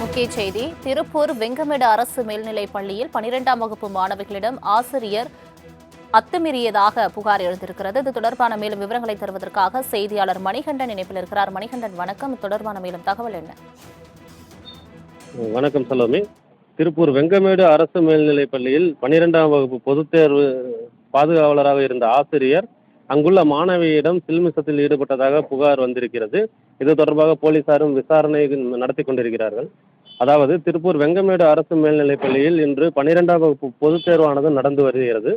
முக்கிய செய்தி. திருப்பூர் வெங்கமேடு அரசு மேல்நிலைப் பள்ளியில் 12ஆம் வகுப்பு மாணவிகளிடம் ஆசிரியர் அத்துமீறியதாக புகார் எழுந்திருக்கிறது. இது தொடர்பான மேலும் விவரங்களை தருவதற்காக செய்தியாளர் மணிகண்டன் இணைப்பில் இருக்கிறார். மணிகண்டன், வணக்கம். தொடர்பான மேலும் தகவல் என்ன? வணக்கம் சலோமி. திருப்பூர் வெங்கமேடு அரசு மேல்நிலைப் பள்ளியில் 12ஆம் வகுப்பு பொதுத் தேர்வு பாதுகாவலராக இருந்த ஆசிரியர் அங்குள்ள மாணவியிடம் சில்மிஷத்தில் ஈடுபட்டதாக புகார் வந்திருக்கிறது. இது தொடர்பாக போலீசாரும் விசாரணை நடத்தி கொண்டிருக்கிறார்கள். அதாவது திருப்பூர் வெங்கமேடு அரசு மேல்நிலைப் பள்ளியில் இன்று 12ஆம் வகுப்பு பொதுத் தேர்வானது நடந்து வருகிறது.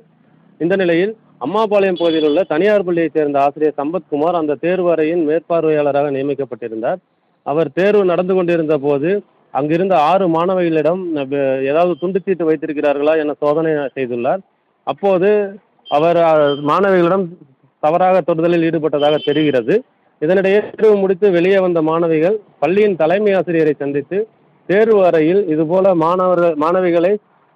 இந்த நிலையில் அம்மாபாளையம் பகுதியில் உள்ள தனியார் பள்ளியைச் சேர்ந்த ஆசிரியர் சம்பத்குமார் அந்த தேர்வு அறையின் மேற்பார்வையாளராக நியமிக்கப்பட்டிருந்தார். அவர் தேர்வு நடந்து கொண்டிருந்த போது அங்கிருந்த 6 மாணவிகளிடம் ஏதாவது துண்டுச்சீட்டு வைத்திருக்கிறார்களா என சோதனை செய்துள்ளார். அப்போது அவர் மாணவிகளிடம் தவறாக தொடுதலில் ஈடுபட்டதாக தெரிகிறது. இதனிடையே தேர்வு முடித்து வெளியே வந்த மாணவிகள் பள்ளியின் தலைமை ஆசிரியரை சந்தித்து தேர்வு அறையில் இதுபோல மாணவிகளை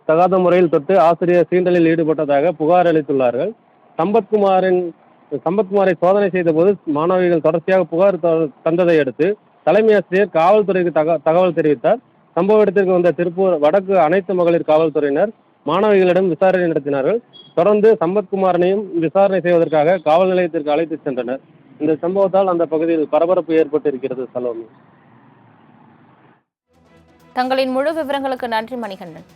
தகாத முறையில் தொட்டு ஆசிரியர் சீண்டலில் ஈடுபட்டதாக புகார் அளித்துள்ளார்கள். சம்பத்குமாரை சோதனை செய்தபோது மாணவிகள் தொடர்ச்சியாக புகார் தந்ததை அடுத்து தலைமை ஆசிரியர் காவல்துறைக்கு தகவல் தெரிவித்தார். சம்பவ இடத்திற்கு வந்த திருப்பூர் வடக்கு அனைத்து மகளிர் காவல்துறையினர் மாணவிகளிடம் விசாரணை நடத்தினார்கள். தொடர்ந்து சம்பத்குமாரனையும் விசாரணை செய்வதற்காக காவல் நிலையத்திற்கு அழைத்து சென்றனர். இந்த சம்பவத்தால் அந்த பகுதியில் பரபரப்பு ஏற்பட்டிருக்கிறது. சலோமி, தங்களின் முழு விவரங்களுக்கு நன்றி மணிகண்டன்.